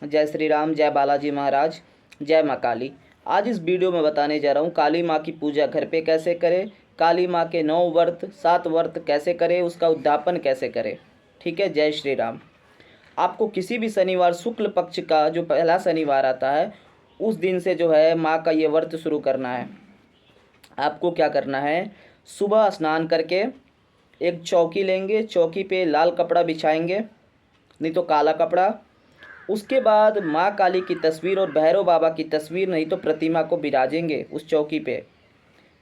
जय श्री राम, जय बालाजी महाराज, जय माँ काली। आज इस वीडियो में बताने जा रहा हूँ काली माँ की पूजा घर पे कैसे करें, काली माँ के 9 व्रत 7 व्रत कैसे करें, उसका उद्यापन कैसे करें। ठीक है, जय श्री राम। आपको किसी भी शनिवार शुक्ल पक्ष का जो पहला शनिवार आता है उस दिन से जो है माँ का ये व्रत शुरू करना है। आपको क्या करना है, सुबह स्नान करके एक चौकी लेंगे, चौकी पे लाल कपड़ा बिछाएंगे, नहीं तो काला कपड़ा। उसके बाद माँ काली की तस्वीर और भैरव बाबा की तस्वीर नहीं तो प्रतिमा को बिराजेंगे उस चौकी पे।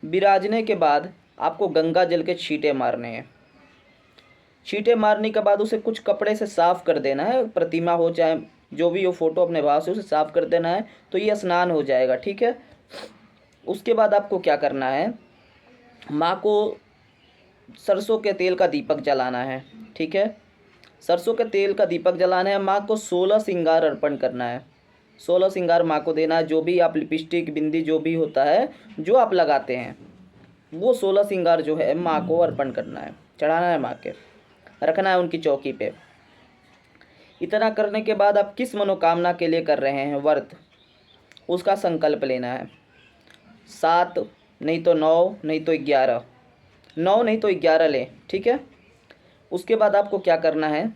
बिराजने के बाद आपको गंगा जल के छींटे मारने हैं। छींटे मारने के बाद उसे कुछ कपड़े से साफ़ कर देना है, प्रतिमा हो चाहे जो भी हो, फोटो अपने भाव से उसे साफ़ कर देना है, तो ये स्नान हो जाएगा। ठीक है। उसके बाद आपको क्या करना है, माँ को सरसों के तेल का दीपक जलाना है। ठीक है, सरसों के तेल का दीपक जलाना है। माँ को 16 श्रृंगार अर्पण करना है। 16 श्रृंगार माँ को देना है। जो भी आप लिपस्टिक बिंदी जो भी होता है जो आप लगाते हैं वो 16 श्रृंगार जो है माँ को अर्पण करना है, चढ़ाना है, माँ के रखना है उनकी चौकी पे। इतना करने के बाद आप किस मनोकामना के लिए कर रहे हैं व्रत, उसका संकल्प लेना है। 7 नहीं तो 9 नहीं तो 11, 9 नहीं तो 11 लें। ठीक है। उसके बाद आपको क्या करना है,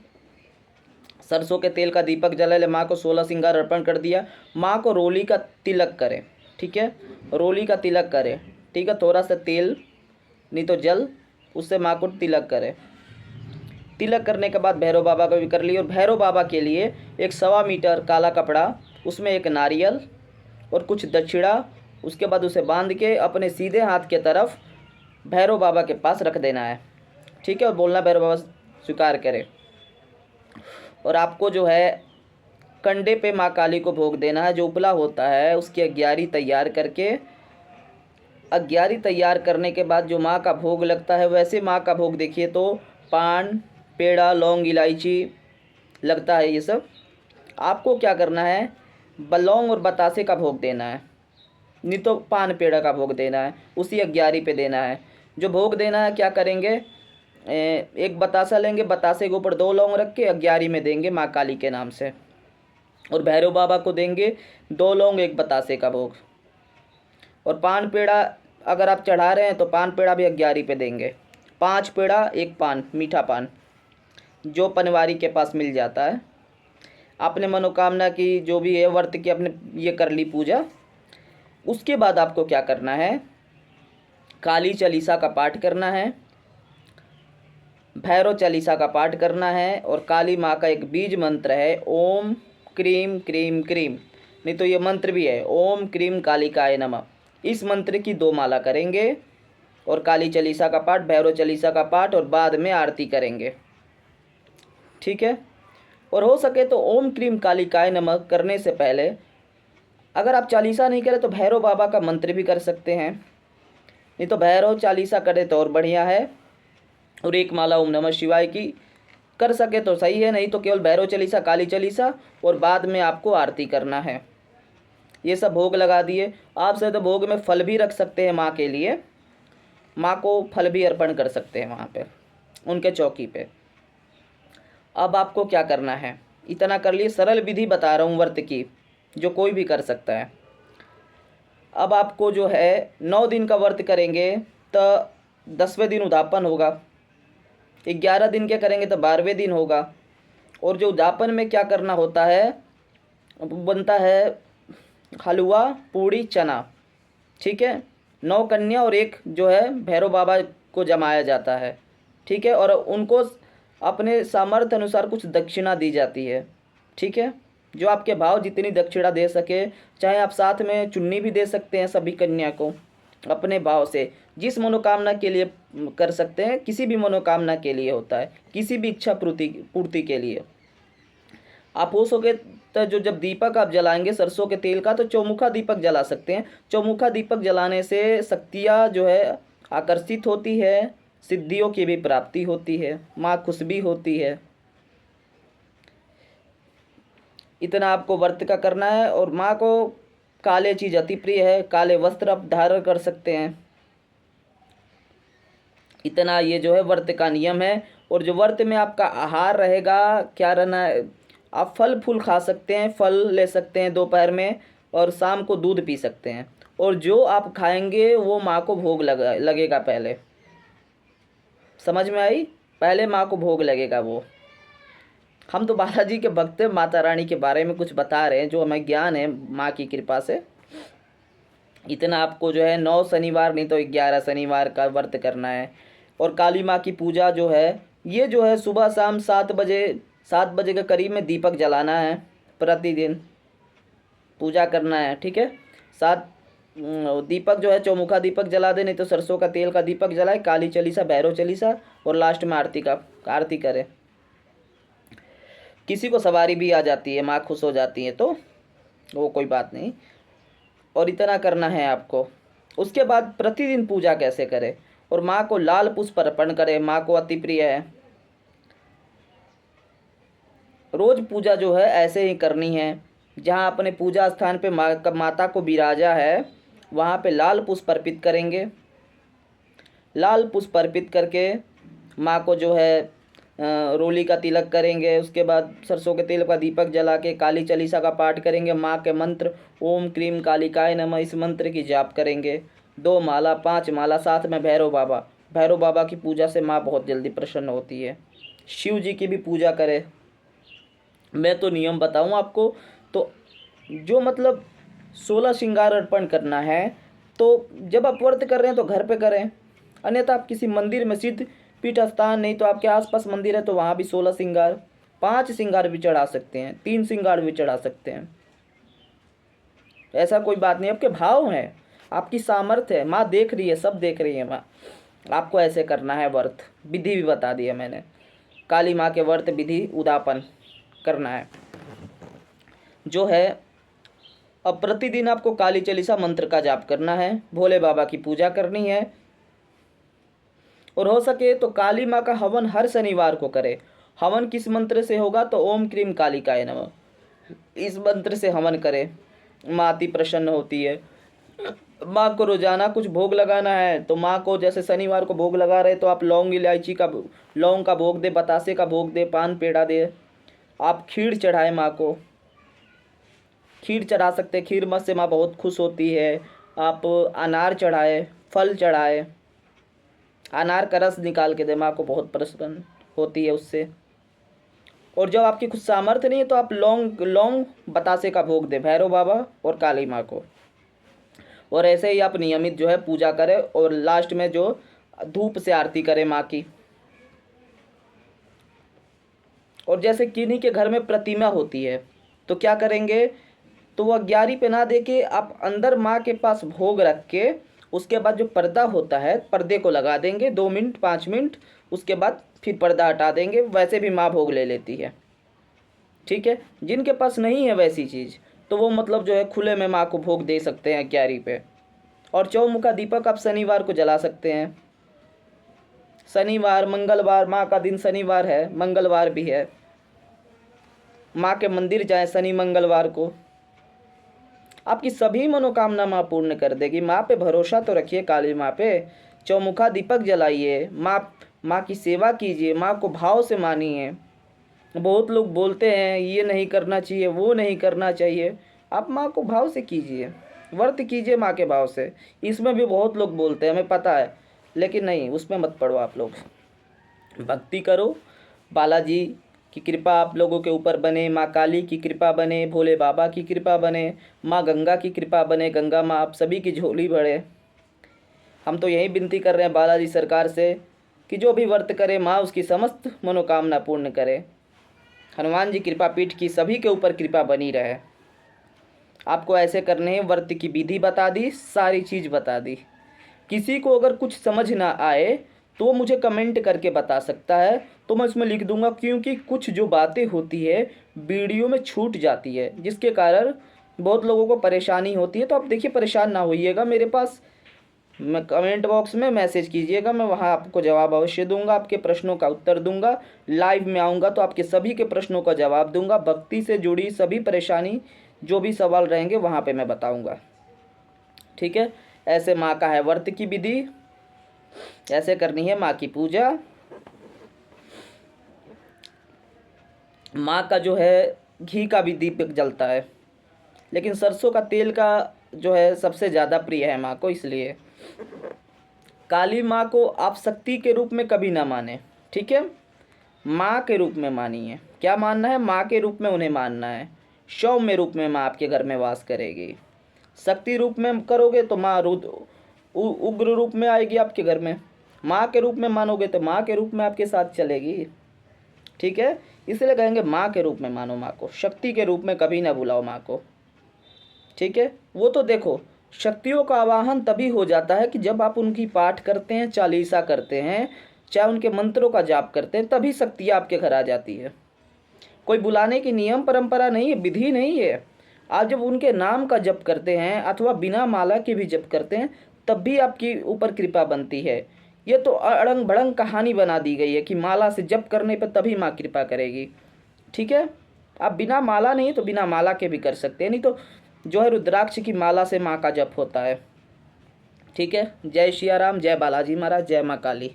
सरसों के तेल का दीपक जला ले, माँ को 16 श्रृंगार अर्पण कर दिया। माँ को रोली का तिलक करें। ठीक है, रोली का तिलक करें। ठीक है, थोड़ा सा तेल नहीं तो जल, उससे माँ को तिलक करें। तिलक करने के बाद भैरव बाबा का भी कर लिए, और भैरव बाबा के लिए एक 1.25 मीटर काला कपड़ा, उसमें एक नारियल और कुछ दक्षिणा, उसके बाद उसे बांध के अपने सीधे हाथ के तरफ भैरव बाबा के पास रख देना है। ठीक है, और बोलना भैरव बाबा स्वीकार करे। और आपको जो है कंडे पे माँ काली को भोग देना है। जो उपला होता है उसकी अग्यारी तैयार करके, अग्यारी तैयार करने के बाद जो माँ का भोग लगता है, वैसे माँ का भोग देखिए तो पान, पेड़ा, लौंग, इलायची लगता है। ये सब आपको क्या करना है, लौंग और बतासे का भोग देना है, नहीं तो पान पेड़ा का भोग देना है, उसी अग्यारी पे देना है। जो भोग देना है क्या करेंगे, एक बतासा लेंगे, बतासे के ऊपर 2 लौंग रख के अग्यारी में देंगे माँ काली के नाम से, और भैरव बाबा को देंगे 2 लौंग 1 बतासे का भोग। और पान पेड़ा अगर आप चढ़ा रहे हैं तो पान पेड़ा भी अग्यारी पे देंगे। 5 पेड़ा 1 पान, मीठा पान जो पनवारी के पास मिल जाता है। आपने मनोकामना की जो भी है व्रत की अपने ये कर ली पूजा। उसके बाद आपको क्या करना है, काली चालीसा का पाठ करना है, भैरव चालीसा का पाठ करना है, और काली माँ का एक बीज मंत्र है, ओम क्रीम क्रीम क्रीम, नहीं तो ये मंत्र भी है, ओम क्रीम कालिकाय नमः। इस मंत्र की 2 माला करेंगे, और काली चालीसा का पाठ, भैरव चालीसा का पाठ, और बाद में आरती करेंगे। ठीक है। और हो सके तो ओम क्रीम कालिकाय नमः करने से पहले अगर आप चालीसा नहीं करें तो भैरव बाबा का मंत्र भी कर सकते हैं, नहीं तो भैरव चालीसा करें तो और बढ़िया है। और 1 माला ओम नमः शिवाय की कर सके तो सही है, नहीं तो केवल भैरव चालीसा, काली चालीसा, और बाद में आपको आरती करना है। ये सब भोग लगा दिए। आप से तो भोग में फल भी रख सकते हैं माँ के लिए, माँ को फल भी अर्पण कर सकते हैं वहाँ पे उनके चौकी पे। अब आपको क्या करना है, इतना कर लिए, सरल विधि बता रहा हूँ व्रत की जो कोई भी कर सकता है। अब आपको जो है 9 दिन का व्रत करेंगे तो 10वें दिन उद्यापन होगा, 11 दिन के करेंगे तो 12वें दिन होगा। और जो उद्यापन में क्या करना होता है, बनता है हलवा, पूड़ी, चना। ठीक है, 9 कन्या और एक जो है भैरव बाबा को जमाया जाता है। ठीक है, और उनको अपने सामर्थ्य अनुसार कुछ दक्षिणा दी जाती है। ठीक है, जो आपके भाव जितनी दक्षिणा दे सके, चाहे आप साथ में चुन्नी भी दे सकते हैं सभी कन्या को, अपने भाव से जिस मनोकामना के लिए कर सकते हैं, किसी भी मनोकामना के लिए होता है, किसी भी इच्छा पूर्ति के लिए। आप हो सके तो जो जब दीपक आप जलाएंगे सरसों के तेल का, तो चौमुखा दीपक जला सकते हैं। चौमुखा दीपक जलाने से शक्तियाँ जो है आकर्षित होती है, सिद्धियों की भी प्राप्ति होती है, माँ खुश भी होती है। इतना आपको व्रत का करना है। और माँ को काले चीज़ अति प्रिय है, काले वस्त्र आप धारण कर सकते हैं। इतना ये जो है व्रत का नियम है। और जो व्रत में आपका आहार रहेगा क्या रहना है, आप फल फूल खा सकते हैं, फल ले सकते हैं दोपहर में, और शाम को दूध पी सकते हैं। और जो आप खाएंगे वो माँ को भोग लगेगा पहले। समझ में आई? पहले माँ को भोग लगेगा वो। हम तो बालाजी के भक्त हैं, माता रानी के बारे में कुछ बता रहे हैं जो हमें ज्ञान है माँ की कृपा से। इतना आपको जो है 9 शनिवार नहीं तो 11 शनिवार का व्रत करना है। और काली माँ की पूजा जो है, ये जो है सुबह शाम 7 बजे के करीब में दीपक जलाना है, प्रतिदिन पूजा करना है। ठीक है, 7 दीपक जो है चौमुखा दीपक जला दे, नहीं तो सरसों का तेल का दीपक जलाए, काली चालीसा, भैरव चालीसा, और लास्ट में आरती करे। किसी को सवारी भी आ जाती है, माँ खुश हो जाती है, तो वो कोई बात नहीं। और इतना करना है आपको। उसके बाद प्रतिदिन पूजा कैसे करें, और माँ को लाल पुष्प अर्पण करें, माँ को अति प्रिय है। रोज पूजा जो है ऐसे ही करनी है। जहाँ अपने पूजा स्थान पे माता को विराजा है, वहाँ पे लाल पुष्प अर्पित करेंगे। लाल पुष्प अर्पित करके माँ को जो है रोली का तिलक करेंगे। उसके बाद सरसों के तेल का दीपक जला के काली चालीसा का पाठ करेंगे। माँ के मंत्र ओम क्रीम कालिकाय नमः, इस मंत्र की जाप करेंगे। 2 माला 5 माला, साथ में भैरव बाबा की पूजा से माँ बहुत जल्दी प्रसन्न होती है। शिव जी की भी पूजा करें। मैं तो नियम बताऊं आपको, तो जो मतलब 16 श्रृंगार अर्पण करना है, तो जब आप व्रत कर रहे हैं तो घर पे करें, अन्यथा आप किसी मंदिर में, सिद्ध पीठ स्थान नहीं तो आपके आसपास मंदिर है तो वहाँ भी 16 श्रृंगार, 5 श्रृंगार भी चढ़ा सकते हैं, 3 श्रृंगार भी चढ़ा सकते हैं। ऐसा कोई बात नहीं, आपके भाव हैं, आपकी सामर्थ्य है, माँ देख रही है, सब देख रही है माँ। आपको ऐसे करना है व्रत, विधि भी बता दी है मैंने। काली माँ के व्रत विधि उद्यापन करना है जो है। अब प्रतिदिन आपको काली चालीसा मंत्र का जाप करना है, भोले बाबा की पूजा करनी है, और हो सके तो काली माँ का हवन हर शनिवार को करे। हवन किस मंत्र से होगा, तो ओम क्रीम कालिकाय नमः, इस मंत्र से हवन करे, माँ अति प्रसन्न होती है। माँ को रोजाना कुछ भोग लगाना है, तो माँ को जैसे शनिवार को भोग लगा रहे तो आप लौंग का भोग दे, बतासे का भोग दे, पान पेड़ा दे। आप खीर चढ़ाए माँ को, खीर चढ़ा सकते, खीर मत से माँ बहुत खुश होती है। आप अनार चढ़ाए, फल चढ़ाए, अनार का रस निकाल के दे, माँ को बहुत प्रसन्न होती है उससे। और जब आपकी कुछ सामर्थ्य नहीं है तो आप लौंग बतासे का भोग दे भैरव बाबा और काली माँ को। और ऐसे ही आप नियमित जो है पूजा करें, और लास्ट में जो धूप से आरती करें माँ की। और जैसे किन्हीं के घर में प्रतिमा होती है तो क्या करेंगे, तो वह ग्यारी पे ना दे के आप अंदर माँ के पास भोग रख के, उसके बाद जो पर्दा होता है पर्दे को लगा देंगे 2 मिनट 5 मिनट, उसके बाद फिर पर्दा हटा देंगे। वैसे भी माँ भोग ले लेती है। ठीक है, जिनके पास नहीं है वैसी चीज़ तो वो मतलब जो है खुले में माँ को भोग दे सकते हैं क्यारी पे। और चौमुखा दीपक आप शनिवार को जला सकते हैं। शनिवार, मंगलवार, माँ का दिन शनिवार है, मंगलवार भी है, माँ के मंदिर जाएं शनि मंगलवार को, आपकी सभी मनोकामना माँ पूर्ण कर देगी। माँ पे भरोसा तो रखिए, काली माँ पे। चौमुखा दीपक जलाइए, माँ की सेवा कीजिए, माँ को भाव से मानिए। बहुत लोग बोलते हैं ये नहीं करना चाहिए, वो नहीं करना चाहिए, आप माँ को भाव से कीजिए, व्रत कीजिए माँ के भाव से। इसमें भी बहुत लोग बोलते हैं, हमें पता है, लेकिन नहीं, उसमें मत पड़ो आप लोग। भक्ति करो, बालाजी की कृपा आप लोगों के ऊपर बने, माँ काली की कृपा बने, भोले बाबा की कृपा बने, माँ गंगा की कृपा बने, गंगा माँ आप सभी की झोली बढ़े। हम तो यही विनती कर रहे हैं बालाजी सरकार से कि जो भी व्रत करे माँ उसकी समस्त मनोकामना पूर्ण करे। हनुमान जी कृपा पीठ की सभी के ऊपर कृपा बनी रहे। आपको ऐसे करने हैं, व्रत की विधि बता दी, सारी चीज़ बता दी। किसी को अगर कुछ समझ ना आए तो वो मुझे कमेंट करके बता सकता है, तो मैं उसमें लिख दूंगा, क्योंकि कुछ जो बातें होती है वीडियो में छूट जाती है, जिसके कारण बहुत लोगों को परेशानी होती है। तो आप देखिए, परेशान ना होइएगा, मेरे पास मैं कमेंट बॉक्स में मैसेज कीजिएगा, मैं वहाँ आपको जवाब अवश्य दूंगा, आपके प्रश्नों का उत्तर दूंगा। लाइव में आऊँगा तो आपके सभी के प्रश्नों का जवाब दूंगा। भक्ति से जुड़ी सभी परेशानी, जो भी सवाल रहेंगे वहाँ पे मैं बताऊंगा। ठीक है, ऐसे माँ का है व्रत की विधि, ऐसे करनी है माँ की पूजा। माँ का जो है घी का भी दीपक जलता है, लेकिन सरसों का तेल का जो है सबसे ज़्यादा प्रिय है माँ को। इसलिए काली माँ को आप शक्ति के रूप में कभी ना माने, ठीक है। माँ के रूप में मानिए। क्या मानना है? माँ के रूप में उन्हें मानना है। सौम्य रूप में माँ आपके घर में वास करेगी। शक्ति रूप में करोगे तो माँ उग्र रूप में आएगी आपके घर में। माँ के रूप में मानोगे तो माँ के रूप में आपके साथ चलेगी, ठीक है। इसलिए कहेंगे माँ के रूप में मानो माँ को, शक्ति के रूप में कभी ना बुलाओ माँ को, ठीक है। वो तो देखो, शक्तियों का आवाहन तभी हो जाता है कि जब आप उनकी पाठ करते हैं, चालीसा करते हैं, चाहे उनके मंत्रों का जाप करते हैं, तभी शक्तियाँ आपके घर आ जाती है। कोई बुलाने की नियम परंपरा नहीं है, विधि नहीं है। आप जब उनके नाम का जप करते हैं अथवा बिना माला के भी जप करते हैं, तब भी आपकी ऊपर कृपा बनती है। ये तो अड़ंग भड़ंग कहानी बना दी गई है कि माला से जप करने पर तभी माँ कृपा करेगी, ठीक है। आप बिना माला नहीं तो बिना माला के भी कर सकते हैं, नहीं तो जो है रुद्राक्ष की माला से माँ का जप होता है, ठीक है। जय सिया राम, जय बालाजी महाराज, जय माँ काली।